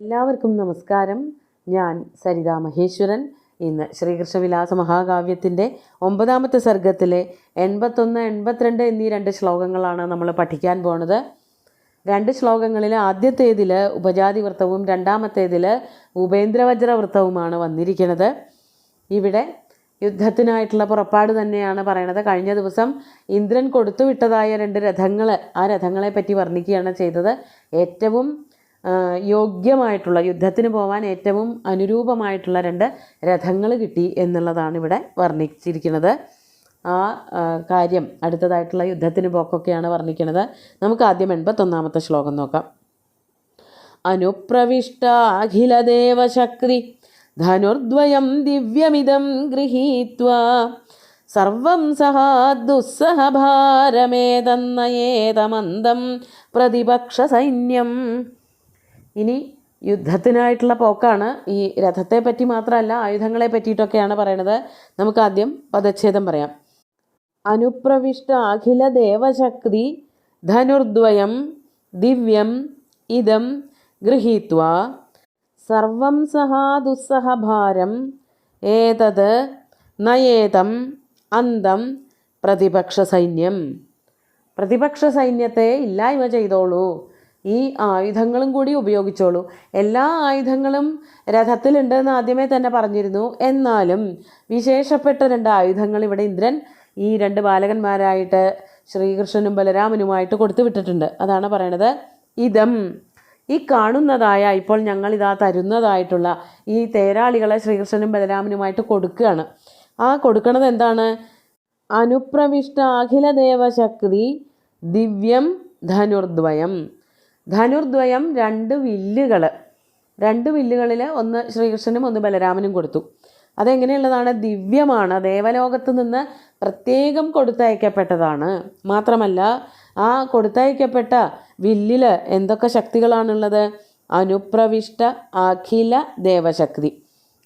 എല്ലാവർക്കും നമസ്കാരം. ഞാൻ സരിതാ മഹേശ്വരൻ. ഇന്ന് ശ്രീകൃഷ്ണവിലാസ മഹാകാവ്യത്തിൻ്റെ 9ാമത്തെ സർഗത്തിലെ 81, 82 എന്നീ 2 ശ്ലോകങ്ങളാണ് നമ്മൾ പഠിക്കാൻ പോണത്. 2 ശ്ലോകങ്ങളിൽ ആദ്യത്തേതിൽ ഉപജാതി വൃത്തവും രണ്ടാമത്തേതിൽ ഉപേന്ദ്രവജ്ര വൃത്തവുമാണ് വന്നിരിക്കുന്നത്. ഇവിടെ യുദ്ധത്തിനായിട്ടുള്ള പുറപ്പാട് തന്നെയാണ് പറയണത്. കഴിഞ്ഞ ദിവസം ഇന്ദ്രൻ കൊടുത്തുവിട്ടതായ 2 രഥങ്ങൾ, ആ രഥങ്ങളെ പറ്റി വർണ്ണിക്കുകയാണ് ചെയ്തത്. ഏറ്റവും യോഗ്യമായിട്ടുള്ള, യുദ്ധത്തിന് പോകാൻ ഏറ്റവും അനുരൂപമായിട്ടുള്ള 2 രഥങ്ങൾ കിട്ടി എന്നുള്ളതാണ് ഇവിടെ വർണ്ണിച്ചിരിക്കുന്നത്. ആ കാര്യം അടുത്തതായിട്ടുള്ള യുദ്ധത്തിന് പോക്കൊക്കെയാണ് വർണ്ണിക്കുന്നത്. നമുക്ക് ആദ്യം 81ാമത്തെ ശ്ലോകം നോക്കാം. അനുപ്രവിഷ്ട അഖിലദേവശക്തി ധനുർദ്വയം ദിവ്യമിദം ഗൃഹീത്വാ സർവം സഹാ ദുസ്സഹഭാരമേതന്നയേതമന്ദം പ്രതിപക്ഷ സൈന്യം. ഇനി യുദ്ധത്തിനായിട്ടുള്ള പോക്കാണ്. ഈ രഥത്തെ പറ്റി മാത്രമല്ല, ആയുധങ്ങളെ പറ്റിയിട്ടൊക്കെയാണ് പറയണത്. നമുക്ക് ആദ്യം പദച്ഛേദം പറയാം. അനുപ്രവിഷ്ട അഖില ദേവശക്തി ധനുർദ്വയം ദിവ്യം ഇദം ഗൃഹീത്വാ സർവം സഹാ ദുസ്സഹഭാരം ഏതത് നയേതം അന്തം പ്രതിപക്ഷ സൈന്യം. പ്രതിപക്ഷ സൈന്യത്തെ ഇല്ലായ്മ ചെയ്തോളൂ, ഈ ആയുധങ്ങളും കൂടി ഉപയോഗിച്ചോളൂ. എല്ലാ ആയുധങ്ങളും രഥത്തിലുണ്ടെന്ന് ആദ്യമേ തന്നെ പറഞ്ഞിരുന്നു. എന്നാലും വിശേഷപ്പെട്ട 2 ആയുധങ്ങൾ ഇവിടെ ഇന്ദ്രൻ ഈ 2 ബാലകന്മാരായിട്ട് ശ്രീകൃഷ്ണനും ബലരാമനുമായിട്ട് കൊടുത്തു വിട്ടിട്ടുണ്ട്. അതാണ് പറയണത്. ഇതം, ഈ കാണുന്നതായ, ഇപ്പോൾ ഞങ്ങളിതാ തരുന്നതായിട്ടുള്ള ഈ തേരാളികളെ ശ്രീകൃഷ്ണനും ബലരാമനുമായിട്ട് കൊടുക്കുകയാണ്. ആ കൊടുക്കണത് എന്താണ്? അനുപ്രവിഷ്ട അഖില ദേവശക്തി ദിവ്യം ധനുർദ്വയം. ധനുർദ്വയം 2 വില്ലുകൾ, 2 വില്ലുകളിൽ ഒന്ന് ശ്രീകൃഷ്ണനും ഒന്ന് ബലരാമനും കൊടുത്തു. അതെങ്ങനെയുള്ളതാണ്? ദിവ്യമാണ്, ദേവലോകത്ത് നിന്ന് പ്രത്യേകം കൊടുത്തയക്കപ്പെട്ടതാണ്. മാത്രമല്ല, ആ കൊടുത്തയക്കപ്പെട്ട വില്ലിൽ എന്തൊക്കെ ശക്തികളാണുള്ളത്? അനുപ്രവിഷ്ട അഖില ദേവശക്തി.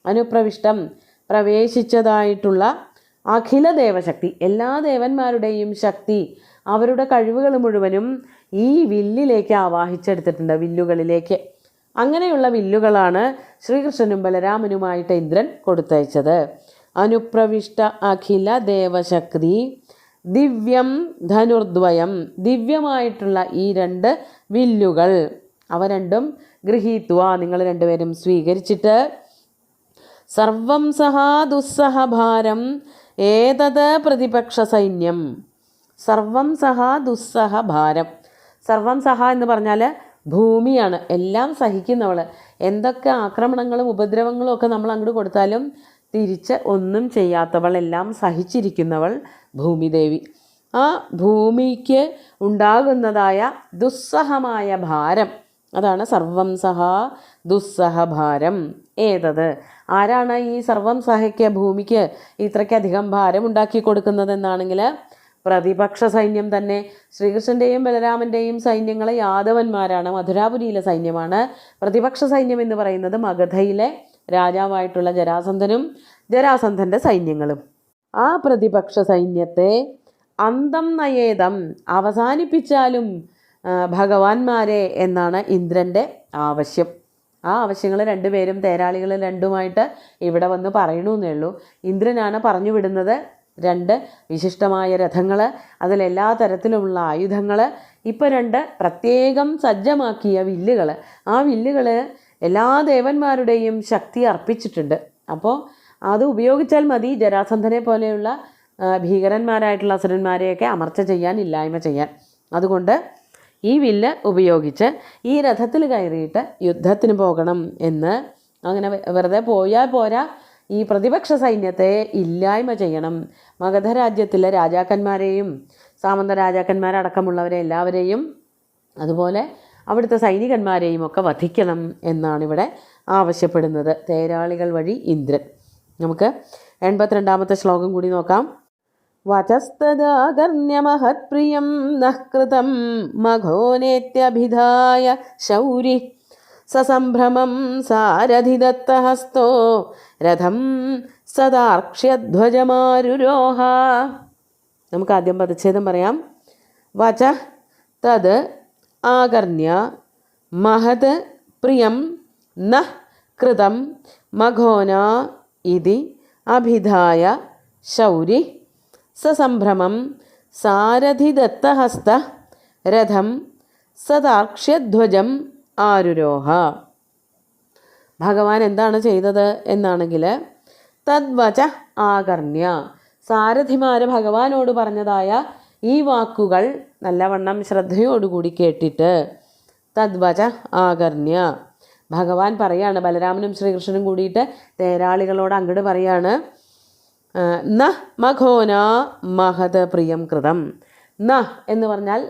അനുപ്രവിഷ്ടം, പ്രവേശിച്ചതായിട്ടുള്ള അഖില ദേവശക്തി, എല്ലാ ദേവന്മാരുടെയും ശക്തി, അവരുടെ കഴിവുകൾ മുഴുവനും ഈ വില്ലിലേക്ക് ആവാഹിച്ചെടുത്തിട്ടുണ്ട്, വില്ലുകളിലേക്ക്. അങ്ങനെയുള്ള വില്ലുകളാണ് ശ്രീകൃഷ്ണനും ബലരാമനുമായിട്ട് ഇന്ദ്രൻ കൊടുത്തയച്ചത്. അനുപ്രവിഷ്ട അഖില ദേവശക്തി ദിവ്യം ധനുർദ്വയം, ദിവ്യമായിട്ടുള്ള ഈ 2 വില്ലുകൾ, അവ രണ്ടും ഗൃഹീത്വ, നിങ്ങൾ 2 പേരും സ്വീകരിച്ചിട്ട് സർവം സഹാ ദുസ്സഹഭാരം ഏതത് പ്രതിപക്ഷ സൈന്യം. സർവം സഹാ ദുസ്സഹഭാരം. സർവം സഹ എന്ന് പറഞ്ഞാൽ ഭൂമിയാണ്, എല്ലാം സഹിക്കുന്നവൾ. എന്തൊക്കെ ആക്രമണങ്ങളും ഉപദ്രവങ്ങളും ഒക്കെ നമ്മൾ അങ്ങോട്ട് കൊടുത്താലും തിരിച്ച് ഒന്നും ചെയ്യാത്തവൾ, എല്ലാം സഹിച്ചിരിക്കുന്നവൾ ഭൂമിദേവി. ആ ഭൂമിക്ക് ഉണ്ടാകുന്നതായ ദുസ്സഹമായ ഭാരം, അതാണ് സർവം സഹ ദുസ്സഹഭാരം. ഏതത്, ആരാണ് ഈ സർവം സഹയ്ക്ക്, ഭൂമിക്ക് ഇത്രയ്ക്കധികം ഭാരം ഉണ്ടാക്കി കൊടുക്കുന്നതെന്നാണെങ്കിൽ പ്രതിപക്ഷ സൈന്യം തന്നെ. ശ്രീകൃഷ്ണൻ്റെയും ബലരാമൻ്റെയും സൈന്യങ്ങൾ യാദവന്മാരാണ്, മധുരാപുരിയിലെ സൈന്യമാണ്. പ്രതിപക്ഷ സൈന്യം എന്ന് പറയുന്നത് മഗധയിലെ രാജാവായിട്ടുള്ള ജരാസന്ധനും ജരാസന്ധൻ്റെ സൈന്യങ്ങളും. ആ പ്രതിപക്ഷ സൈന്യത്തെ അന്തം നയേതം, അവസാനിപ്പിച്ചാലും ഭഗവാന്മാരെ എന്നാണ് ഇന്ദ്രൻ്റെ ആവശ്യം. ആ ആവശ്യങ്ങൾ 2 പേരും, തേരാളികൾ 2ഉമായിട്ട് ഇവിടെ വന്ന് പറയണമെന്നേ ഉള്ളൂ. ഇന്ദ്രനാണ് പറഞ്ഞു വിടുന്നത്. 2 വിശിഷ്ടമായ രഥങ്ങൾ, അതിലെല്ലാ തരത്തിലുമുള്ള ആയുധങ്ങൾ, ഇപ്പോൾ 2 പ്രത്യേകം സജ്ജമാക്കിയ വില്ലുകൾ. ആ വില്ലുകൾ എല്ലാ ദേവന്മാരുടെയും ശക്തി അർപ്പിച്ചിട്ടുണ്ട്. അപ്പോൾ അത് ഉപയോഗിച്ചാൽ മതി ജരാസന്ധനെ പോലെയുള്ള ഭീകരന്മാരായിട്ടുള്ള അസുരന്മാരെയൊക്കെ അമർച്ച ചെയ്യാൻ, ഇല്ലായ്മ ചെയ്യാൻ. അതുകൊണ്ട് ഈ വില്ല് ഉപയോഗിച്ച് ഈ രഥത്തിൽ കയറിയിട്ട് യുദ്ധത്തിന് പോകണം എന്ന്. അങ്ങനെ വെറുതെ പോയാൽ പോരാ, ഈ പ്രതിപക്ഷ സൈന്യത്തെ ഇല്ലായ്മ ചെയ്യണം. മഗധ രാജ്യത്തിലെ രാജാക്കന്മാരെയും സാമന്ത രാജാക്കന്മാരടക്കമുള്ളവരെ എല്ലാവരെയും, അതുപോലെ അവിടുത്തെ സൈനികന്മാരെയും ഒക്കെ വധിക്കണം എന്നാണ് ഇവിടെ ആവശ്യപ്പെടുന്നത് തേരാളികൾ വഴി ഇന്ദ്രൻ. നമുക്ക് 82ാമത്തെ ശ്ലോകം കൂടി നോക്കാം. വചസ്തദാകർണ്യമഹത്പ്രിയം നഃകൃതം മഘോനേത്യഭിധായ ശൗരി സസംഭ്രമം സാരഥിദത്തഹസ്തോ രഥം സദാർക്ഷ്യധ്വജമാരുരോഹ. നമുക്ക് ആദ്യം പദച്ഛേദം പറയാം. വച തത് ആകർണ്യ മഹത് പ്രിയം ന കൃതം മഘോന ഇതി അഭിധായ ശൗരി സസംഭ്രമം സാരഥിദത്തഹസ്ത രഥം സദാർക്ഷ്യധ്വജം ആരുരോഹ. ഭഗവാൻ എന്താണ് ചെയ്തത് എന്നാണെങ്കിൽ തദ്വച ആകർണ്യ, സാരഥിമാർ ഭഗവാനോട് പറഞ്ഞതായ ഈ വാക്കുകൾ നല്ലവണ്ണം ശ്രദ്ധയോടുകൂടി കേട്ടിട്ട് തദ്വച ആകർണ്യ ഭഗവാൻ പറയാണ്, ബലരാമനും ശ്രീകൃഷ്ണനും കൂടിയിട്ട് തേരാളികളോട് അങ്ങോട്ട് പറയാണ്, ന മഘോന മഹത് പ്രിയം കൃതം. ന എന്ന് പറഞ്ഞാൽ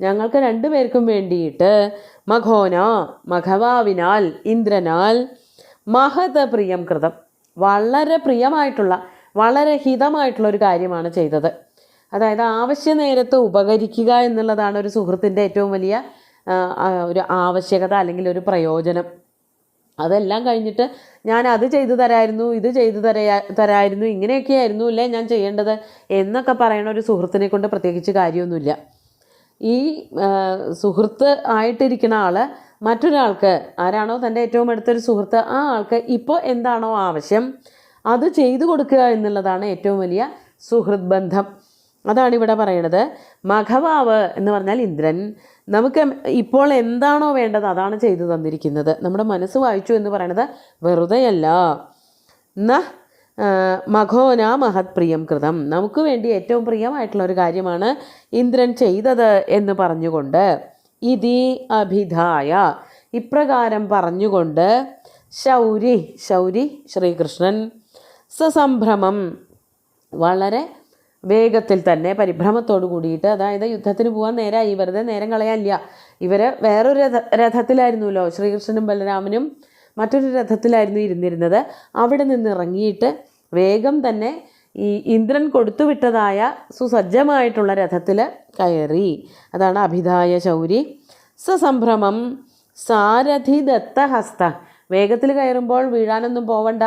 ഞങ്ങൾക്ക് രണ്ടുപേർക്കും വേണ്ടിയിട്ട് മഘോന മഘവാവിനാൽ ഇന്ദ്രനാൽ മഹത് പ്രിയം കൃതം വളരെ പ്രിയമായിട്ടുള്ള വളരെ ഹിതമായിട്ടുള്ള ഒരു കാര്യമാണ് ചെയ്തത്. അതായത് ആവശ്യ നേരത്ത് ഉപകരിക്കുക എന്നുള്ളതാണ് ഒരു സുഹൃത്തിൻ്റെ ഏറ്റവും വലിയ ഒരു ആവശ്യകത അല്ലെങ്കിൽ ഒരു പ്രയോജനം. അതെല്ലാം കഴിഞ്ഞിട്ട് ഞാൻ അത് ചെയ്തു തരായിരുന്നു, ഇത് ചെയ്തു തരായിരുന്നു, ഇങ്ങനെയൊക്കെ ആയിരുന്നു അല്ലേ ഞാൻ ചെയ്യേണ്ടത് എന്നൊക്കെ പറയുന്ന ഒരു സുഹൃത്തിനെ കൊണ്ട് പ്രത്യേകിച്ച് കാര്യമൊന്നുമില്ല. ഈ സുഹൃത്ത് ആയിട്ടിരിക്കുന്ന ആൾ മറ്റൊരാൾക്ക്, ആരാണോ തൻ്റെ ഏറ്റവും അടുത്തൊരു സുഹൃത്ത്, ആ ആൾക്ക് ഇപ്പോൾ എന്താണോ ആവശ്യം അത് ചെയ്തു കൊടുക്കുക എന്നുള്ളതാണ് ഏറ്റവും വലിയ സുഹൃത് ബന്ധം. അതാണ് ഇവിടെ പറയണത്. മഘവാവ് എന്ന് പറഞ്ഞാൽ ഇന്ദ്രൻ നമുക്ക് ഇപ്പോൾ എന്താണോ വേണ്ടത് അതാണ് ചെയ്തു തന്നിരിക്കുന്നത്. നമ്മുടെ മനസ്സ് വായിച്ചു എന്ന് പറയണത് വെറുതെയല്ല. ന മഘോന മഹത് പ്രിയം കൃതം, നമുക്ക് വേണ്ടി ഏറ്റവും പ്രിയമായിട്ടുള്ള ഒരു കാര്യമാണ് ഇന്ദ്രൻ ചെയ്തത് എന്ന് പറഞ്ഞുകൊണ്ട് ഇതി അഭിധായ ഇപ്രകാരം പറഞ്ഞുകൊണ്ട് ശൗരി ശ്രീകൃഷ്ണൻ സസംഭ്രമം വളരെ വേഗത്തിൽ തന്നെ പരിഭ്രമത്തോടു കൂടിയിട്ട്, അതായത് യുദ്ധത്തിന് പോകാൻ നേരമായി, വെറുതെ നേരം കളയാനില്ല. ഇവർ വേറൊരു രഥത്തിലായിരുന്നല്ലോ, ശ്രീകൃഷ്ണനും ബലരാമനും മറ്റൊരു രഥത്തിലായിരുന്നു ഇരുന്നിരുന്നത്. അവിടെ നിന്ന് ഇറങ്ങിയിട്ട് വേഗം തന്നെ ഈ ഇന്ദ്രൻ കൊടുത്തുവിട്ടതായ സുസജ്ജമായിട്ടുള്ള രഥത്തിൽ കയറി. അതാണ് അഭിധായ ശൗരി. സസംഭ്രമം സാരഥി ദത്തഹസ്ത, വേഗത്തിൽ കയറുമ്പോൾ വീഴാനൊന്നും പോവണ്ട,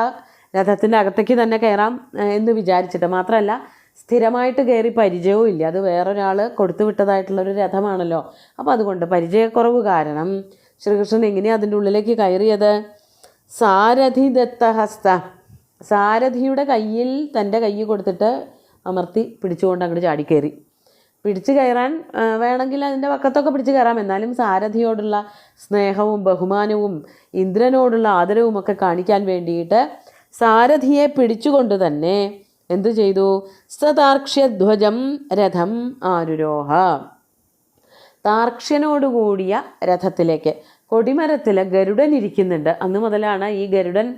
രഥത്തിൻ്റെ അകത്തേക്ക് തന്നെ കയറാം എന്ന് വിചാരിച്ചിട്ട്. മാത്രമല്ല സ്ഥിരമായിട്ട് കയറി പരിചയവും ഇല്ല, അത് വേറൊരാൾ കൊടുത്തു വിട്ടതായിട്ടുള്ളൊരു രഥമാണല്ലോ. അപ്പോൾ അതുകൊണ്ട് പരിചയക്കുറവ് കാരണം ശ്രീകൃഷ്ണൻ എങ്ങനെയാണ് അതിൻ്റെ ഉള്ളിലേക്ക് കയറിയത്? സാരഥി ദത്തഹസ്ത, സാരഥിയുടെ കയ്യിൽ തൻ്റെ കൈ കൊടുത്തിട്ട് അമർത്തി പിടിച്ചുകൊണ്ട് അങ്ങോട്ട് ചാടിക്കയറി. പിടിച്ചു കയറാൻ വേണമെങ്കിൽ അതിൻ്റെ പക്കത്തൊക്കെ പിടിച്ചു കയറാം, എന്നാലും സാരഥിയോടുള്ള സ്നേഹവും ബഹുമാനവും ഇന്ദ്രനോടുള്ള ആദരവും ഒക്കെ കാണിക്കാൻ വേണ്ടിയിട്ട് സാരഥിയെ പിടിച്ചുകൊണ്ട് തന്നെ എന്തു ചെയ്തു? സതാർക്ഷ്യധ്വജം രഥം ആരുരോഹ, താർക്ഷ്യനോടുകൂടിയ രഥത്തിലേക്ക്, കൊടിമരത്തിൽ ഗരുഡൻ ഇരിക്കുന്നുണ്ട്. അന്ന് മുതലാണ് ഈ ഗരുഡൻ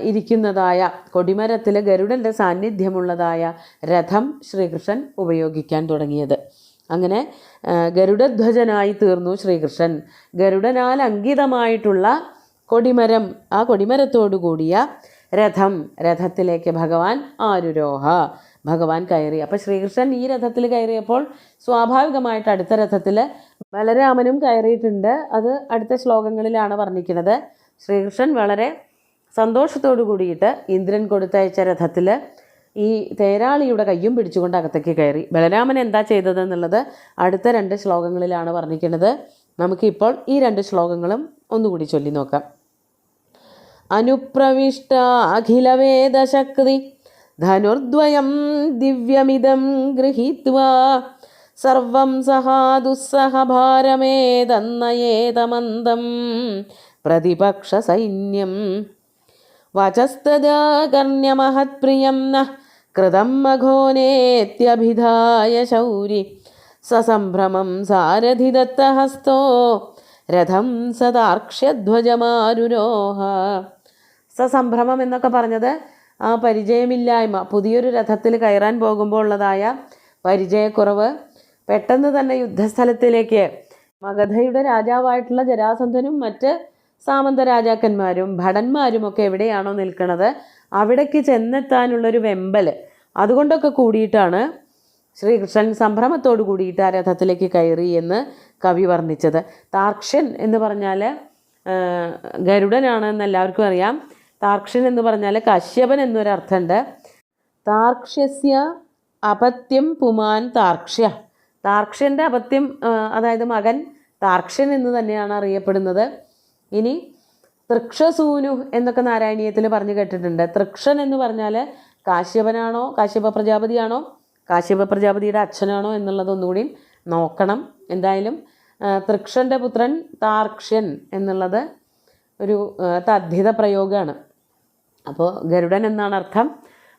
ഇരിക്കുന്നതായ കൊടിമരത്തിൽ ഗരുഡൻ്റെ സാന്നിധ്യമുള്ളതായ രഥം ശ്രീകൃഷ്ണൻ ഉപയോഗിക്കാൻ തുടങ്ങിയത്. അങ്ങനെ ഗരുഡധ്വജനായി തീർന്നു ശ്രീകൃഷ്ണൻ. ഗരുഡനാൽ അങ്കിതമായിട്ടുള്ള കൊടിമരം, ആ കൊടിമരത്തോടു കൂടിയ രഥത്തിലേക്ക് ഭഗവാൻ ആരുരോഹ, ഭഗവാൻ കയറി. അപ്പോൾ ശ്രീകൃഷ്ണൻ ഈ രഥത്തിൽ കയറിയപ്പോൾ സ്വാഭാവികമായിട്ട് അടുത്ത രഥത്തിൽ ബലരാമനും കയറിയിട്ടുണ്ട്. അത് അടുത്ത ശ്ലോകങ്ങളിലാണ് വർണ്ണിക്കുന്നത്. ശ്രീകൃഷ്ണൻ വളരെ സന്തോഷത്തോടു കൂടിയിട്ട് ഇന്ദ്രൻ കൊടുത്തയച്ച രഥത്തിൽ ഈ തേരാളിയുടെ കയ്യും പിടിച്ചുകൊണ്ട് അകത്തേക്ക് കയറി. ബലരാമൻ എന്താ ചെയ്തതെന്നുള്ളത് അടുത്ത 2 ശ്ലോകങ്ങളിലാണ് വർണ്ണിക്കുന്നത്. നമുക്കിപ്പോൾ ഈ 2 ശ്ലോകങ്ങളും ഒന്നുകൂടി ചൊല്ലി നോക്കാം. അനുപ്രവിഷ്ട അഖിലവേദശക്തി ധനുർദ്വയം ദിവ്യമിദം ഗൃഹീത്വാ സർവം സഹാദുസ്സഹഭാരമേതന്നയേതമന്ദം പ്രതിപക്ഷസൈന്യം വചസ്തദാ കർണ്യമഹത്പ്രിയം നഃ കൃതം മഘോനേത്യഭിധായ ശൗരി സസംഭ്രമം സാരഥിദത്തഹസ്തോ രഥം സദാർക്ഷ്യധ്വജമാരുരോഹ. സസംഭ്രമം എന്നൊക്കെ പറഞ്ഞത് ആ പരിചയമില്ലായ്മ, പുതിയൊരു രഥത്തിൽ കയറാൻ പോകുമ്പോൾ ഉള്ളതായ പരിചയക്കുറവ്, പെട്ടെന്ന് തന്നെ യുദ്ധസ്ഥലത്തിലേക്ക് മഗധയുടെ രാജാവായിട്ടുള്ള ജരാസന്ധനും മറ്റ് സാമന്ത രാജാക്കന്മാരും ഭടന്മാരും ഒക്കെ എവിടെയാണോ നിൽക്കുന്നത് അവിടേക്ക് ചെന്നെത്താനുള്ളൊരു വെമ്പൽ, അതുകൊണ്ടൊക്കെ കൂടിയിട്ടാണ് ശ്രീകൃഷ്ണൻ സംഭ്രമത്തോടു കൂടിയിട്ട് ആ രഥത്തിലേക്ക് കയറി എന്ന് കവി വർണ്ണിച്ചത്. താർക്ഷ്യൻ എന്ന് പറഞ്ഞാൽ ഗരുഡനാണെന്ന് എല്ലാവർക്കും അറിയാം. താർക്ഷ്യൻ എന്ന് പറഞ്ഞാൽ കശ്യപൻ എന്നൊരർത്ഥമുണ്ട്. താർക്ഷ്യസ്യ അപത്യം പുമാൻ താർക്ഷ്യ, താർക്ഷ്യൻ്റെ അപത്യം അതായത് മകൻ താർക്ഷ്യൻ എന്ന് തന്നെയാണ് അറിയപ്പെടുന്നത്. ഇനി തൃക്ഷസൂനു എന്നൊക്കെ നാരായണീയത്തിൽ പറഞ്ഞു കേട്ടിട്ടുണ്ട്. തൃക്ഷൻ എന്ന് പറഞ്ഞാൽ കാശ്യപനാണോ, കാശ്യപ പ്രജാപതിയാണോ, കാശ്യപ പ്രജാപതിയുടെ അച്ഛനാണോ എന്നുള്ളതൊന്നുകൂടി നോക്കണം. എന്തായാലും തൃക്ഷൻ്റെ പുത്രൻ താർക്ഷ്യൻ എന്നുള്ളത് ഒരു തദ്ധിത പ്രയോഗമാണ്. അപ്പോൾ ഗരുഡൻ എന്നാണ് അർത്ഥം.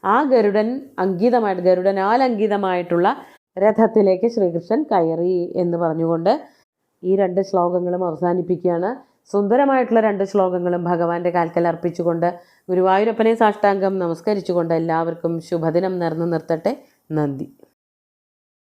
ആ ഗരുഡനാൽ അങ്കിതമായിട്ടുള്ള രഥത്തിലേക്ക് ശ്രീകൃഷ്ണൻ കയറി എന്ന് പറഞ്ഞുകൊണ്ട് ഈ 2 ശ്ലോകങ്ങളും അവസാനിപ്പിക്കുകയാണ്. സുന്ദരമായിട്ടുള്ള 2 ശ്ലോകങ്ങളും ഭഗവാന്റെ കാൽക്കൽ അർപ്പിച്ചുകൊണ്ട് ഗുരുവായൂരപ്പനെ സാഷ്ടാംഗം നമസ്കരിച്ചുകൊണ്ട് എല്ലാവർക്കും ശുഭദിനം നേർന്നു നിർത്തട്ടെ. നന്ദി.